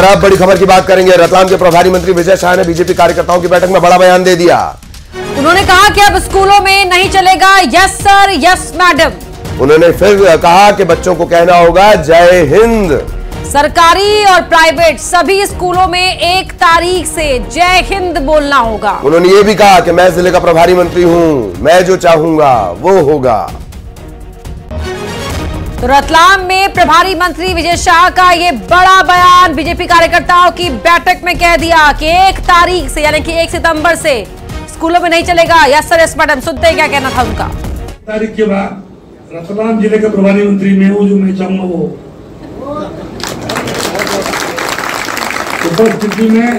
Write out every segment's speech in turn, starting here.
और अब बड़ी खबर की बात करेंगे। रतलाम के प्रभारी मंत्री विजय शाह ने बीजेपी कार्यकर्ताओं की बैठक में बड़ा बयान दे दिया। उन्होंने कहा कि अब स्कूलों में नहीं चलेगा यस सर यस मैडम। उन्होंने फिर कहा कि बच्चों को कहना होगा जय हिंद। सरकारी और प्राइवेट सभी स्कूलों में 1 तारीख से जय हिंद बोलना होगा। उन्होंने ये भी कहा कि मैं जिले का प्रभारी मंत्री हूं, मैं जो चाहूंगा वो होगा। तो रतलाम में प्रभारी मंत्री विजय शाह का ये बड़ा बयान बीजेपी कार्यकर्ताओं की बैठक में कह दिया कि 1 तारीख से यानी कि 1 सितंबर से स्कूलों में नहीं चलेगा यस सर यस मैडम। सुनते हैं क्या कहना था उनका। तारीख के बाद रतलाम जिले का प्रभारी मंत्री मैं हूं, जो मैं चाहूंगा वो। उपस्थिति में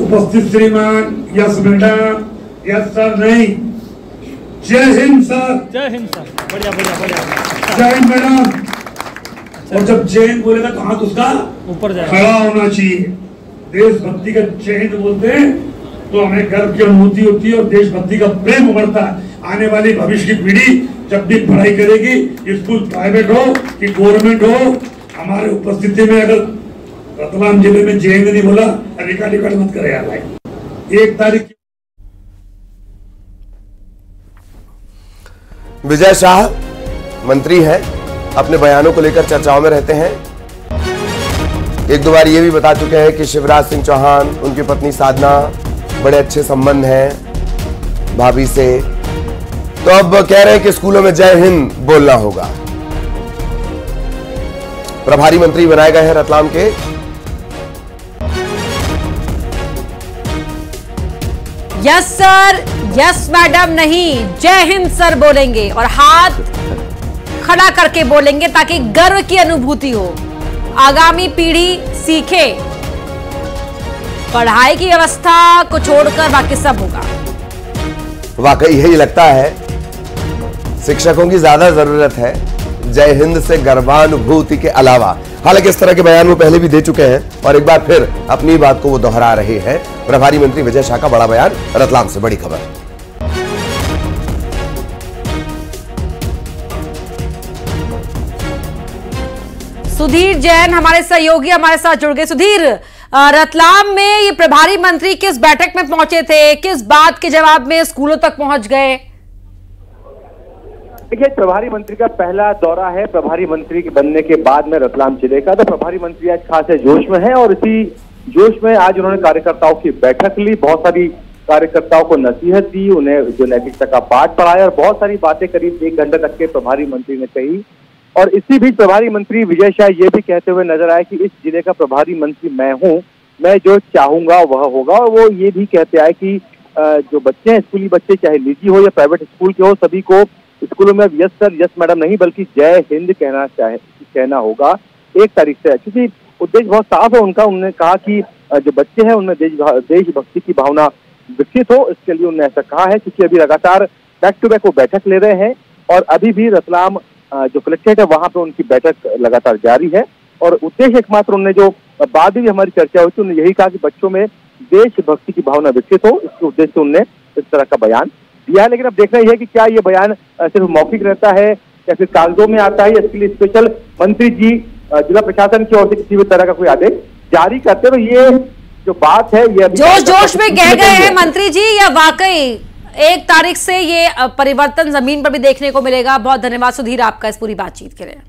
उपस्थित श्रीमान यस मैडम यस सर नहीं, जय हिंद सर। जय हिंद सर। बढ़िया बढ़िया बढ़िया। जय हिंद मैडम। और जब जय हिंद बोलेगा तो हाथ उसका ऊपर जाए, खड़ा होना चाहिए। देशभक्ति का जय हिंद बोलते हैं तो हमें गर्व की अनुभूति होती है और देशभक्ति का प्रेम उमड़ता है। आने वाली भविष्य की पीढ़ी जब भी पढ़ाई करेगी, स्कूल प्राइवेट हो कि गवर्नमेंट हो, हमारे उपस्थिति में अगर रतलाम जिले में जय हिंद नहीं बोला, रिकॉर्ड मत करे यार भाई। 1 तारीख विजय शाह मंत्री हैं, अपने बयानों को लेकर चर्चाओं में रहते हैं। 1-2 बार ये भी बता चुके हैं कि शिवराज सिंह चौहान, उनकी पत्नी साधना, बड़े अच्छे संबंध हैं भाभी से। तो अब कह रहे हैं कि स्कूलों में जय हिंद बोलना होगा। प्रभारी मंत्री बनाए गए हैं रतलाम के। यस सर यस मैडम नहीं, जय हिंद सर बोलेंगे और हाथ खड़ा करके बोलेंगे ताकि गर्व की अनुभूति हो, आगामी पीढ़ी सीखे। पढ़ाई की व्यवस्था को छोड़कर बाकी सब होगा। वाकई यही लगता है शिक्षकों की ज्यादा जरूरत है जय हिंद से गर्वानुभूति के अलावा। हालांकि इस तरह के बयान वो पहले भी दे चुके हैं और एक बार फिर अपनी बात को वो दोहरा रहे हैं। प्रभारी मंत्री विजय शाह का बड़ा बयान, रतलाम से बड़ी खबर। सुधीर जैन हमारे सहयोगी हमारे साथ जुड़ गए। सुधीर, रतलाम में ये प्रभारी मंत्री किस बैठक में पहुंचे थे, किस बात के जवाब में स्कूलों तक पहुंच गए? देखिए, प्रभारी मंत्री का पहला दौरा है प्रभारी मंत्री के बनने के बाद में रतलाम जिले का। तो प्रभारी मंत्री आज खासे जोश में है और इसी जोश में आज उन्होंने कार्यकर्ताओं की बैठक ली, बहुत सारी कार्यकर्ताओं को नसीहत दी, उन्हें जो नैतिकता का पाठ पढ़ाया और बहुत सारी बातें करीब 1 घंटे तक के प्रभारी मंत्री ने कही। और इसी बीच प्रभारी मंत्री विजय शाह ये भी कहते हुए नजर आए कि इस जिले का प्रभारी मंत्री मैं हूँ, मैं जो चाहूंगा वह होगा। और वो ये भी कहते आए कि जो बच्चे हैं, स्कूली बच्चे, चाहे निजी हो या प्राइवेट स्कूल के हो, सभी को स्कूलों में यस सर यस मैडम नहीं बल्कि जय हिंद कहना होगा 1 तारीख से। क्योंकि उद्देश्य बहुत साफ है उनका। उन्होंने कहा कि जो बच्चे हैं उनमें देशभक्ति की भावना विकसित हो, इसके लिए उन्होंने ऐसा कहा है। क्योंकि अभी लगातार बैक टू बैक वो बैठक ले रहे हैं और अभी भी रतलाम जो कलेक्ट्रेट है वहां पे उनकी बैठक लगातार जारी है। और उद्देश्य एकमात्र उन्होंने जो बाद में हमारी चर्चा हुई थी, उन्होंने यही कहा कि बच्चों में देशभक्ति की भावना विकसित हो, इसके उद्देश्य से उन्होंने इस तरह का बयान दिया है। लेकिन अब देखना यह है कि क्या ये बयान सिर्फ मौखिक रहता है या फिर कागजों में आता है। इसके लिए स्पेशल मंत्री जी जिला प्रशासन की ओर से किसी भी तरह का कोई आदेश जारी करते हैं। तो ये जो बात है ये जोश जोश में कह गए हैं मंत्री जी, या वाकई 1 तारीख से ये परिवर्तन जमीन पर भी देखने को मिलेगा? बहुत धन्यवाद सुधीर आपका इस पूरी बातचीत के लिए।